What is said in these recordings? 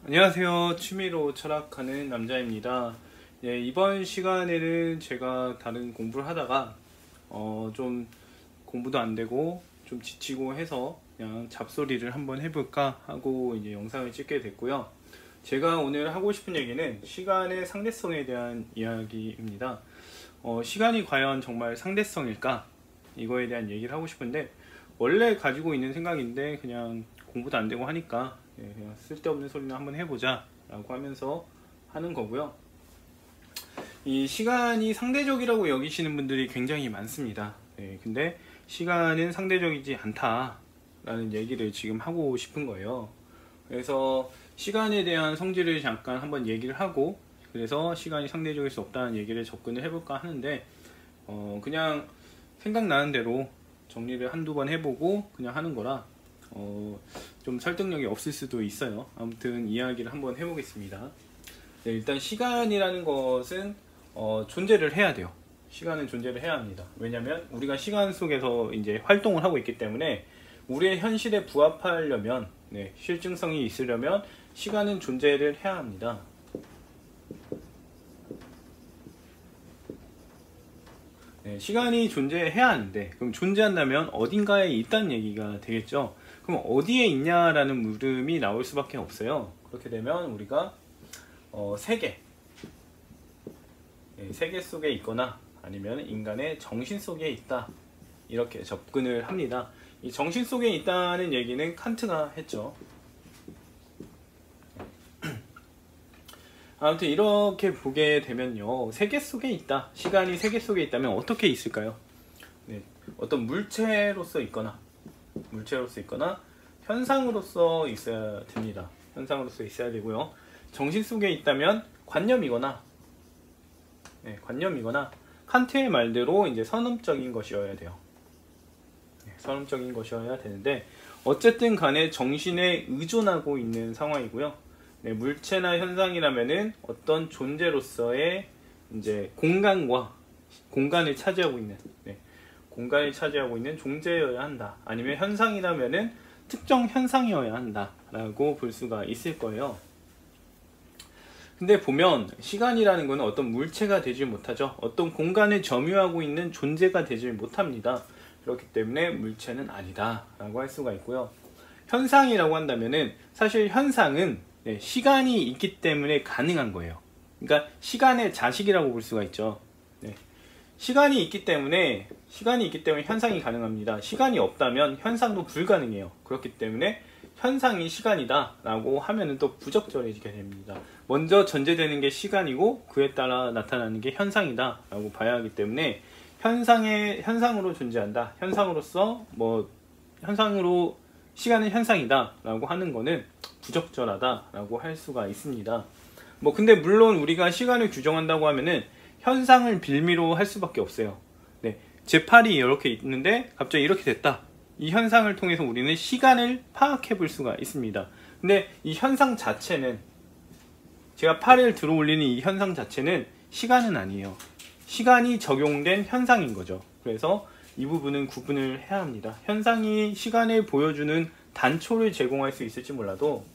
안녕하세요. 취미로 철학하는 남자입니다. 예, 이번 시간에는 제가 다른 공부를 하다가 좀 공부도 안 되고 좀 지치고 해서 그냥 잡소리를 한번 해볼까 하고 이제 영상을 찍게 됐고요. 제가 오늘 하고 싶은 얘기는 시간의 상대성에 대한 이야기입니다. 시간이 과연 정말 상대성일까? 이거에 대한 얘기를 하고 싶은데, 원래 가지고 있는 생각인데 그냥 공부도 안 되고 하니까 그냥 쓸데없는 소리나 한번 해보자 라고 하면서 하는 거고요. 이 시간이 상대적이라고 여기시는 분들이 굉장히 많습니다. 근데 시간은 상대적이지 않다 라는 얘기를 지금 하고 싶은 거예요. 그래서 시간에 대한 성질을 잠깐 한번 얘기를 하고, 그래서 시간이 상대적일 수 없다는 얘기를 접근을 해볼까 하는데, 그냥 생각나는 대로 정리를 한두 번 해보고 그냥 하는 거라 좀 설득력이 없을 수도 있어요. 아무튼 이야기를 한번 해보겠습니다. 네, 일단 시간이라는 것은 존재를 해야 돼요. 시간은 존재를 해야 합니다. 왜냐면 우리가 시간 속에서 이제 활동을 하고 있기 때문에 우리의 현실에 부합하려면, 실증성이 있으려면 시간은 존재를 해야 합니다. 시간이 존재해야 하는데, 그럼 존재한다면 어딘가에 있다는 얘기가 되겠죠. 그럼 어디에 있냐라는 물음이 나올 수밖에 없어요. 그렇게 되면 우리가 세계 속에 있거나 아니면 인간의 정신 속에 있다, 이렇게 접근을 합니다. 이 정신 속에 있다는 얘기는 칸트가 했죠. 아무튼 이렇게 보게 되면요, 세계 속에 있다, 시간이 세계 속에 있다면 어떻게 있을까요? 어떤 물체로서 있거나 현상으로서 있어야 됩니다. 현상으로서 있어야 되고요. 정신 속에 있다면 관념이거나 칸트의 말대로 이제 선언적인 것이어야 돼요. 선언적인 것이어야 되는데, 어쨌든 간에 정신에 의존하고 있는 상황이고요. 물체나 현상이라면은 어떤 존재로서의 이제 공간을 차지하고 있는 존재여야 한다. 아니면 현상이라면은 특정 현상이어야 한다라고 볼 수가 있을 거예요. 근데 보면 시간이라는 것은 어떤 물체가 되지 못하죠. 어떤 공간을 점유하고 있는 존재가 되지 못합니다. 그렇기 때문에 물체는 아니다 라고 할 수가 있고요. 현상이라고 한다면은, 사실 현상은 시간이 있기 때문에 가능한 거예요. 그러니까 시간의 자식이라고 볼 수가 있죠. 시간이 있기 때문에 현상이 가능합니다. 시간이 없다면 현상도 불가능해요. 그렇기 때문에 현상이 시간이다 라고 하면은 또 부적절해지게 됩니다. 먼저 전제되는 게 시간이고 그에 따라 나타나는 게 현상이다 라고 봐야 하기 때문에, 현상으로 존재한다, 현상으로 시간은 현상이다 라고 하는 거는 부적절하다 라고 할 수가 있습니다. 근데 물론 우리가 시간을 규정한다고 하면은 현상을 빌미로 할 수밖에 없어요. 제 팔이 이렇게 있는데 갑자기 이렇게 됐다. 이 현상을 통해서 우리는 시간을 파악해 볼 수가 있습니다. 근데 이 현상 자체는, 제가 팔을 들어 올리는 이 현상 자체는 시간은 아니에요. 시간이 적용된 현상인 거죠. 그래서 이 부분은 구분을 해야 합니다. 현상이 시간을 보여주는 단초를 제공할 수 있을지 몰라도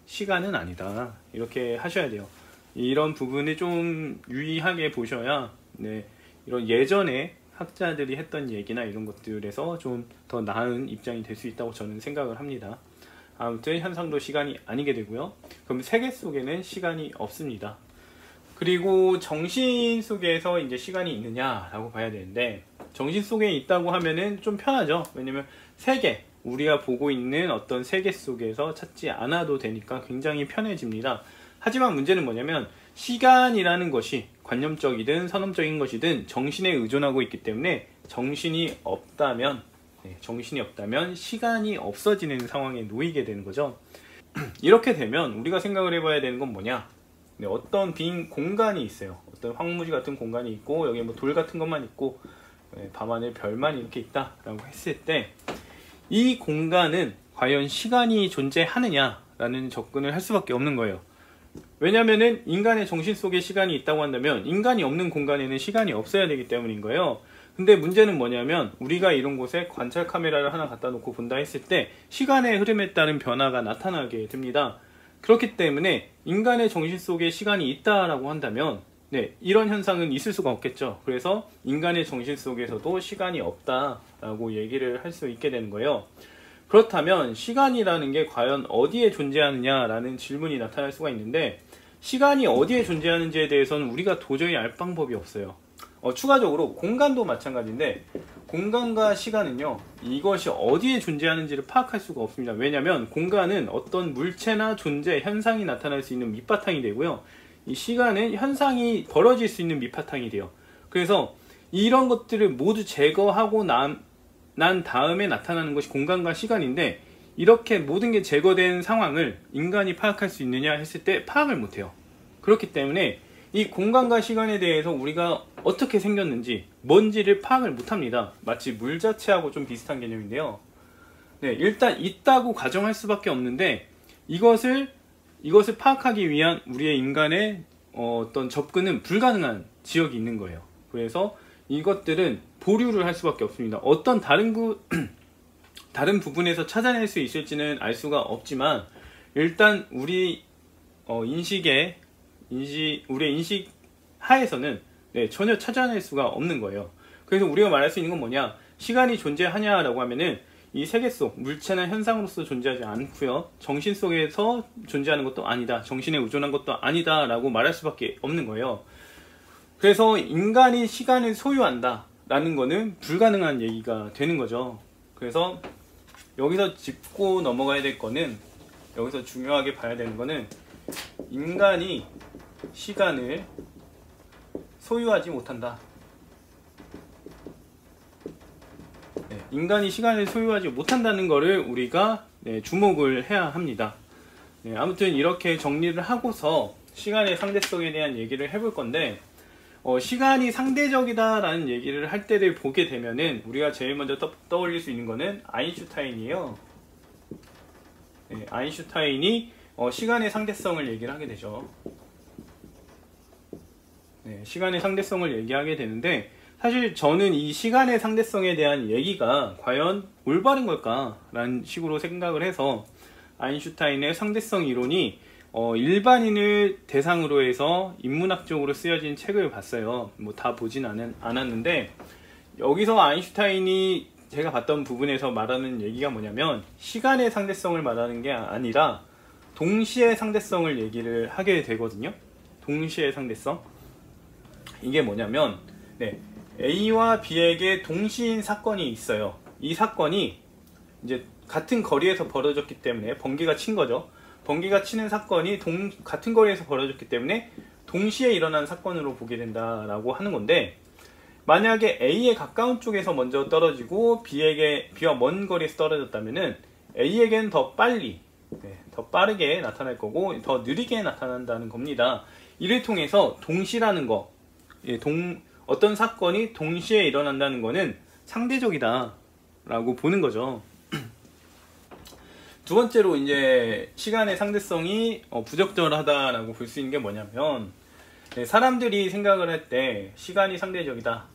시간은 아니다, 이렇게 하셔야 돼요. 이런 부분을 좀 유의하게 보셔야 이런 예전에 학자들이 했던 얘기나 이런 것들에서 좀 더 나은 입장이 될 수 있다고 저는 생각을 합니다. 아무튼 현상도 시간이 아니게 되고요. 그럼 세계 속에는 시간이 없습니다. 그리고 정신 속에서 이제 시간이 있느냐라고 봐야 되는데, 정신 속에 있다고 하면은 좀 편하죠. 왜냐면 우리가 보고 있는 어떤 세계 속에서 찾지 않아도 되니까 굉장히 편해집니다. 하지만 문제는 뭐냐면, 시간이라는 것이 관념적이든 선언적인 것이든 정신에 의존하고 있기 때문에 정신이 없다면 시간이 없어지는 상황에 놓이게 되는 거죠. 이렇게 되면 우리가 생각을 해봐야 되는 건 뭐냐, 어떤 빈 공간이 있어요. 어떤 황무지 같은 공간이 있고, 여기에 돌 같은 것만 있고, 밤하늘 별만 이렇게 있다 라고 했을 때, 이 공간은 과연 시간이 존재하느냐라는 접근을 할 수밖에 없는 거예요. 왜냐면은 인간의 정신 속에 시간이 있다고 한다면 인간이 없는 공간에는 시간이 없어야 되기 때문인 거예요. 근데 문제는 뭐냐면 우리가 이런 곳에 관찰 카메라를 하나 갖다 놓고 본다 했을 때 시간의 흐름에 따른 변화가 나타나게 됩니다. 그렇기 때문에 인간의 정신 속에 시간이 있다라고 한다면 이런 현상은 있을 수가 없겠죠. 그래서 인간의 정신 속에서도 시간이 없다라고 얘기를 할 수 있게 되는 거예요. 그렇다면 시간이라는 게 과연 어디에 존재하느냐라는 질문이 나타날 수가 있는데, 시간이 어디에 존재하는지에 대해서는 우리가 도저히 알 방법이 없어요. 추가적으로 공간도 마찬가지인데, 공간과 시간은요, 이것이 어디에 존재하는지를 파악할 수가 없습니다. 왜냐하면 공간은 어떤 물체나 존재, 현상이 나타날 수 있는 밑바탕이 되고요, 이 시간은 현상이 벌어질 수 있는 밑바탕이 돼요. 그래서 이런 것들을 모두 제거하고 난 다음에 나타나는 것이 공간과 시간인데, 이렇게 모든 게 제거된 상황을 인간이 파악할 수 있느냐 했을 때 파악을 못해요. 그렇기 때문에 이 공간과 시간에 대해서 우리가 어떻게 생겼는지, 뭔지를 파악을 못합니다. 마치 물 자체하고 좀 비슷한 개념인데요. 일단 있다고 가정할 수밖에 없는데, 이것을 파악하기 위한 우리의 인간의 어떤 접근은 불가능한 지역이 있는 거예요. 그래서 이것들은 보류를 할 수밖에 없습니다. 어떤 다른 부분에서 찾아낼 수 있을지는 알 수가 없지만, 일단 우리의 인식 하에서는 전혀 찾아낼 수가 없는 거예요. 그래서 우리가 말할 수 있는 건 뭐냐, 시간이 존재하냐라고 하면은 이 세계 속 물체나 현상으로서 존재하지 않고요, 정신 속에서 존재하는 것도 아니다, 정신에 의존한 것도 아니다 라고 말할 수밖에 없는 거예요. 그래서 인간이 시간을 소유한다 라는 거는 불가능한 얘기가 되는 거죠. 그래서 여기서 짚고 넘어가야 될 거는, 여기서 중요하게 봐야 되는 거는, 인간이 시간을 소유하지 못한다. 인간이 시간을 소유하지 못한다는 것을 우리가 주목을 해야 합니다. 아무튼 이렇게 정리를 하고서 시간의 상대성에 대한 얘기를 해볼 건데, 시간이 상대적이다 라는 얘기를 할 때를 보게 되면은 우리가 제일 먼저 떠올릴 수 있는 거는 아인슈타인이에요. 아인슈타인이 시간의 상대성을 얘기를 하게 되죠. 시간의 상대성을 얘기하게 되는데, 사실 저는 이 시간의 상대성에 대한 얘기가 과연 올바른 걸까 라는 식으로 생각을 해서 아인슈타인의 상대성 이론이 일반인을 대상으로 해서 인문학적으로 쓰여진 책을 봤어요. 뭐 다 보진 않았는데, 여기서 아인슈타인이 제가 봤던 부분에서 말하는 얘기가 뭐냐면, 시간의 상대성을 말하는 게 아니라 동시의 상대성을 얘기를 하게 되거든요. 동시의 상대성, 이게 뭐냐면 A와 B에게 동시인 사건이 있어요. 이 사건이 이제 같은 거리에서 벌어졌기 때문에 번개가 친 거죠. 번개가 치는 사건이 같은 거리에서 벌어졌기 때문에 동시에 일어난 사건으로 보게 된다라고 하는 건데, 만약에 A에 가까운 쪽에서 먼저 떨어지고 B와 먼 거리에서 떨어졌다면은 A에게는 더 빨리, 더 빠르게 나타날 거고 더 느리게 나타난다는 겁니다. 이를 통해서 동시라는 거, 어떤 사건이 동시에 일어난다는 거는 상대적이다 라고 보는 거죠. 두 번째로 이제 시간의 상대성이 부적절하다라고 볼 수 있는 게 뭐냐면, 사람들이 생각을 할 때 시간이 상대적이다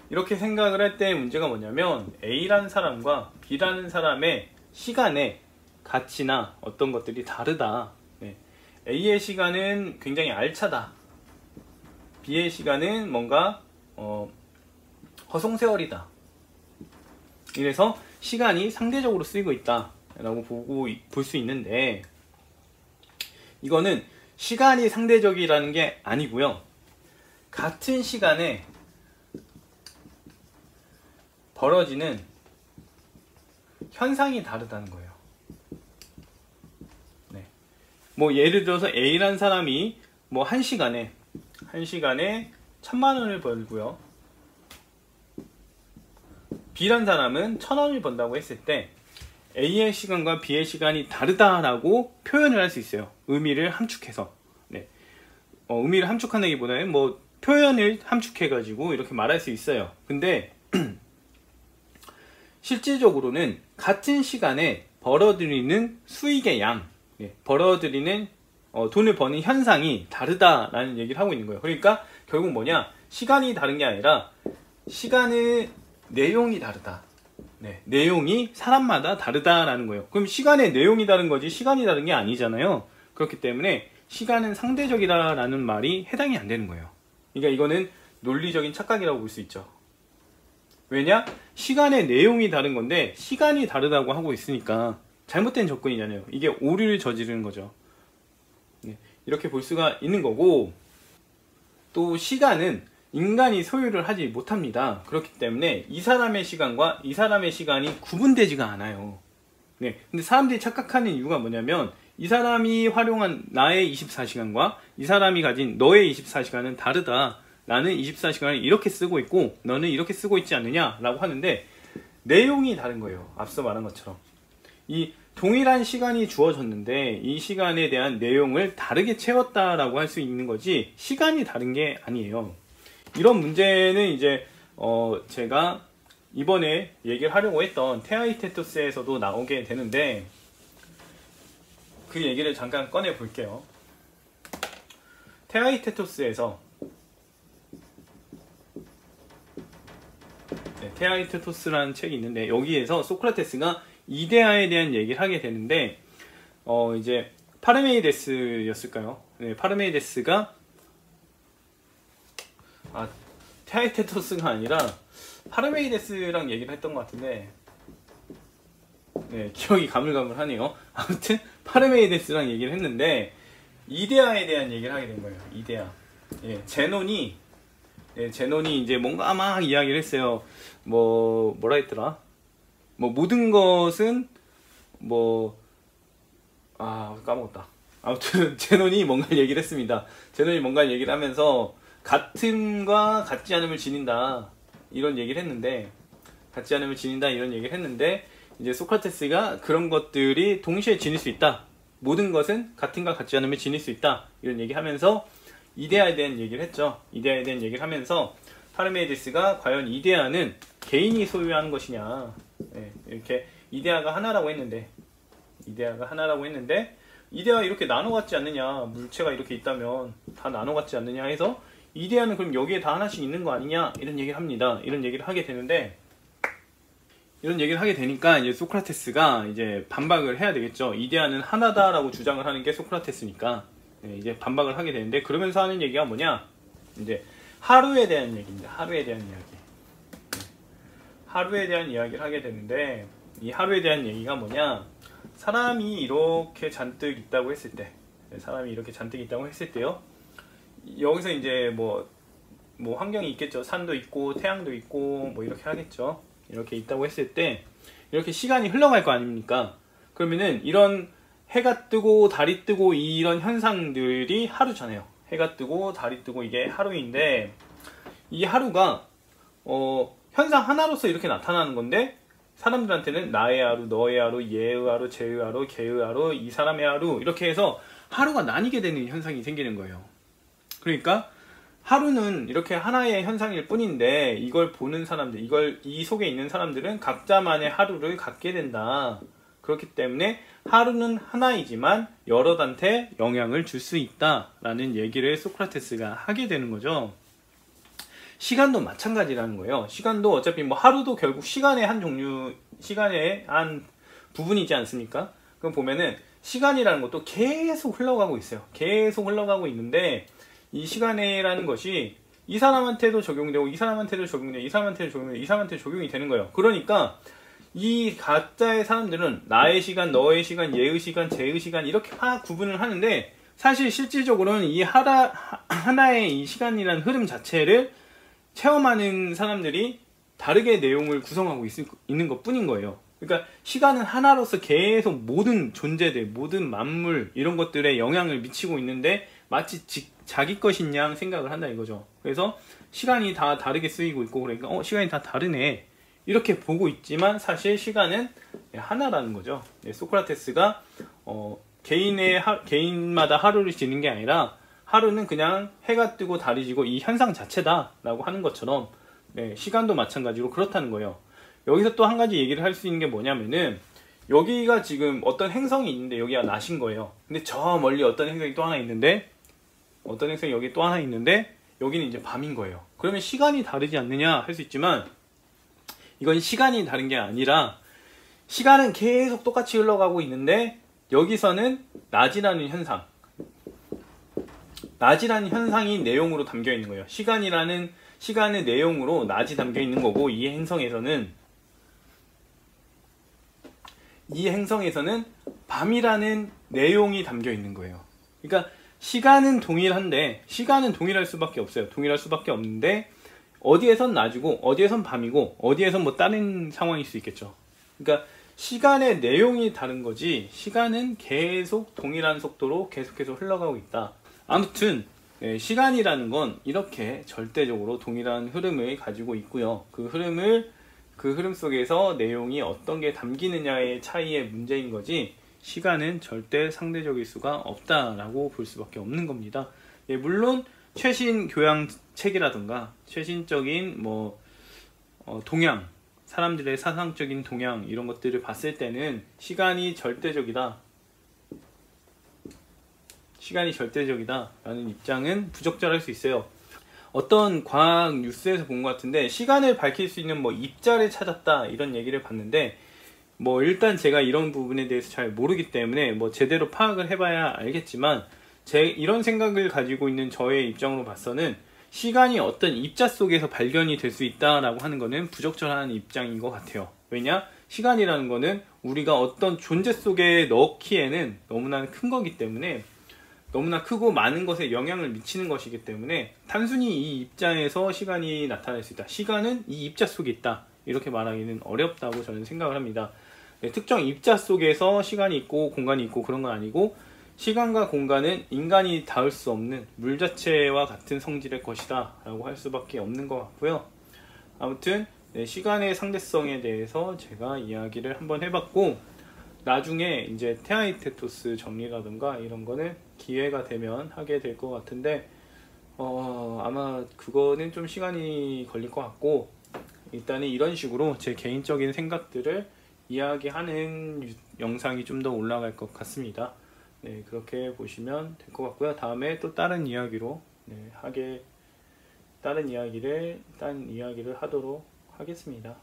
이렇게 생각을 할 때 문제가 뭐냐면, A라는 사람과 B라는 사람의 시간의 가치나 어떤 것들이 다르다. A의 시간은 굉장히 알차다, B의 시간은 뭔가 허송세월이다. 이래서 시간이 상대적으로 쓰이고 있다 라고 볼 수 있는데, 이거는 시간이 상대적이라는 게 아니고요, 같은 시간에 벌어지는 현상이 다르다는 거예요. 뭐 예를 들어서 A라는 사람이 뭐 한 시간에 1000만원을 벌고요, B라는 사람은 1000원을 번다고 했을 때 A의 시간과 B의 시간이 다르다라고 표현을 할 수 있어요. 의미를 함축해서. 의미를 함축하기보다는 뭐 표현을 함축해가지고 이렇게 말할 수 있어요. 근데 실질적으로는 같은 시간에 벌어들이는 수익의 양, 벌어들이는 돈을 버는 현상이 다르다라는 얘기를 하고 있는 거예요. 그러니까 결국 뭐냐? 시간이 다른 게 아니라 시간의 내용이 다르다. 네, 내용이 사람마다 다르다라는 거예요. 그럼 시간의 내용이 다른 거지 시간이 다른 게 아니잖아요. 그렇기 때문에 시간은 상대적이다라는 말이 해당이 안 되는 거예요. 그러니까 이거는 논리적인 착각이라고 볼 수 있죠. 왜냐? 시간의 내용이 다른 건데 시간이 다르다고 하고 있으니까 잘못된 접근이잖아요. 이게 오류를 저지르는 거죠. 네, 이렇게 볼 수가 있는 거고, 또 시간은 인간이 소유를 하지 못합니다. 그렇기 때문에 이 사람의 시간과 이 사람의 시간이 구분되지가 않아요. 네, 근데 사람들이 착각하는 이유가 뭐냐면 이 사람이 활용한 나의 24시간과 이 사람이 가진 너의 24시간은 다르다. 나는 24시간을 이렇게 쓰고 있고 너는 이렇게 쓰고 있지 않느냐 라고 하는데 내용이 다른 거예요. 앞서 말한 것처럼 이 동일한 시간이 주어졌는데 이 시간에 대한 내용을 다르게 채웠다라고 할 수 있는 거지 시간이 다른 게 아니에요. 이런 문제는 이제 제가 이번에 얘기를 하려고 했던 테아이테토스에서도 나오게 되는데 그 얘기를 잠깐 꺼내 볼게요. 테아이테토스에서 테아이테토스라는 책이 있는데 여기에서 소크라테스가 이데아에 대한 얘기를 하게 되는데 이제 파르메이데스였을까요? 네, 파르메이데스가 테아이테토스가 아니라 파르메이데스랑 얘기를 했던 것 같은데 네, 기억이 가물가물하네요. 아무튼 파르메이데스랑 얘기를 했는데 이데아에 대한 얘기를 하게 된 거예요. 이데아. 예, 제논이 이제 뭔가 막 이야기를 했어요. 뭐라 했더라? 모든 것은 까먹었다. 아무튼 제논이 뭔가 얘기를 했습니다. 제논이 뭔가 얘기를 하면서 같음과 같지 않음을 지닌다 이런 얘기를 했는데 이제 소크라테스가 그런 것들이 동시에 지닐 수 있다. 모든 것은 같음과 같지 않음을 지닐 수 있다. 이런 얘기하면서 이데아에 대한 얘기를 했죠. 이데아에 대한 얘기를 하면서 파르메이데스가 과연 이데아는 개인이 소유하는 것이냐. 네, 이렇게 이데아가 하나라고 했는데 이데아 이렇게 나눠갖지 않느냐. 물체가 이렇게 있다면 다 나눠갖지 않느냐 해서 이데아는 그럼 여기에 다 하나씩 있는 거 아니냐 이런 얘기를 합니다. 이런 얘기를 하게 되는데 이런 얘기를 하게 되니까 이제 소크라테스가 이제 반박을 해야 되겠죠. 이데아는 하나다라고 주장을 하는 게 소크라테스니까 이제 반박을 하게 되는데 그러면서 하는 얘기가 뭐냐? 이제 하루에 대한 얘기입니다. 하루에 대한 이야기를 하게 되는데 이 하루에 대한 얘기가 뭐냐? 사람이 이렇게 잔뜩 있다고 했을 때요. 여기서 이제 뭐 환경이 있겠죠. 산도 있고 태양도 있고 뭐 이렇게 하겠죠. 이렇게 있다고 했을 때 이렇게 시간이 흘러갈 거 아닙니까? 그러면은 이런 해가 뜨고 달이 뜨고 이런 현상들이 하루잖아요. 해가 뜨고 달이 뜨고 이게 하루인데 이 하루가 현상 하나로서 이렇게 나타나는 건데 사람들한테는 나의 하루, 너의 하루, 얘의 하루, 쟤의 하루, 걔의 하루, 이 사람의 하루 이렇게 해서 하루가 나뉘게 되는 현상이 생기는 거예요. 그러니까 하루는 이렇게 하나의 현상일 뿐인데 이걸 보는 사람들, 이 속에 있는 사람들은 각자만의 하루를 갖게 된다. 그렇기 때문에 하루는 하나이지만 여럿한테 영향을 줄 수 있다라는 얘기를 소크라테스가 하게 되는 거죠. 시간도 마찬가지라는 거예요. 시간도 어차피 하루도 결국 시간의 한 부분이지 않습니까? 그럼 보면은 시간이라는 것도 계속 흘러가고 있어요. 계속 흘러가고 있는데 이 시간이라는 것이 이 사람한테도 적용되고 이 사람한테도 적용되고 이 사람한테도 적용되고 이 사람한테도 적용이 되는 거예요. 그러니까 이 각자의 사람들은 나의 시간, 너의 시간, 얘의 시간, 쟤의 시간 이렇게 막 구분을 하는데 사실 실질적으로는 이 하나의 이 시간이라는 흐름 자체를 체험하는 사람들이 다르게 내용을 구성하고 있는 것 뿐인 거예요. 그러니까 시간은 하나로서 계속 모든 존재들, 모든 만물 이런 것들에 영향을 미치고 있는데 마치 자기 것인 양 생각을 한다 이거죠. 그래서 시간이 다 다르게 쓰이고 있고 그러니까 시간이 다 다르네 이렇게 보고 있지만 사실 시간은 하나라는 거죠. 소크라테스가 개인마다 하루를 지는 게 아니라 하루는 그냥 해가 뜨고 달이 지고 이 현상 자체다 라고 하는 것처럼 시간도 마찬가지로 그렇다는 거예요. 여기서 또 한 가지 얘기를 할 수 있는 게 뭐냐면은 여기가 지금 어떤 행성이 있는데 여기가 낮인 거예요. 근데 저 멀리 어떤 행성이 또 하나 있는데 여기 또 하나 있는데 여기는 이제 밤인 거예요. 그러면 시간이 다르지 않느냐 할 수 있지만 이건 시간이 다른 게 아니라 시간은 계속 똑같이 흘러가고 있는데 여기서는 낮이라는 현상이 내용으로 담겨 있는 거예요. 시간의 내용으로 낮이 담겨 있는 거고 이 행성에서는 밤이라는 내용이 담겨 있는 거예요. 그러니까 시간은 동일한데 시간은 동일할 수밖에 없어요. 동일할 수밖에 없는데 어디에선 낮이고 어디에선 밤이고 어디에선 뭐 다른 상황일 수 있겠죠. 그러니까 시간의 내용이 다른 거지 시간은 계속 동일한 속도로 계속해서 흘러가고 있다. 아무튼 시간이라는 건 이렇게 절대적으로 동일한 흐름을 가지고 있고요. 그 흐름 속에서 내용이 어떤 게 담기느냐의 차이의 문제인 거지 시간은 절대 상대적일 수가 없다라고 볼 수밖에 없는 겁니다. 물론 최신 교양책이라든가 최신적인 동양, 사람들의 사상적인 동양 이런 것들을 봤을 때는 시간이 절대적이다 라는 입장은 부적절할 수 있어요. 어떤 과학 뉴스에서 본 것 같은데 시간을 밝힐 수 있는 입자를 찾았다 이런 얘기를 봤는데 일단 제가 이런 부분에 대해서 잘 모르기 때문에 제대로 파악을 해봐야 알겠지만 이런 생각을 가지고 있는 저의 입장으로 봐서는 시간이 어떤 입자 속에서 발견이 될 수 있다라고 하는 거는 부적절한 입장인 것 같아요. 왜냐? 시간이라는 거는 우리가 어떤 존재 속에 넣기에는 너무나 큰 거기 때문에 너무나 크고 많은 것에 영향을 미치는 것이기 때문에 단순히 이 입자에서 시간이 나타날 수 있다. 시간은 이 입자 속에 있다. 이렇게 말하기는 어렵다고 저는 생각을 합니다. 특정 입자 속에서 시간이 있고 공간이 있고 그런 건 아니고 시간과 공간은 인간이 닿을 수 없는 물 자체와 같은 성질의 것이다 라고 할 수밖에 없는 것 같고요. 아무튼 시간의 상대성에 대해서 제가 이야기를 한번 해봤고 나중에 이제 테아이테토스 정리라든가 이런 거는 기회가 되면 하게 될 것 같은데 아마 그거는 좀 시간이 걸릴 것 같고 일단은 이런 식으로 제 개인적인 생각들을 이야기하는 영상이 좀 더 올라갈 것 같습니다. 그렇게 보시면 될 것 같고요. 다음에 또 다른 이야기를 하도록 하겠습니다.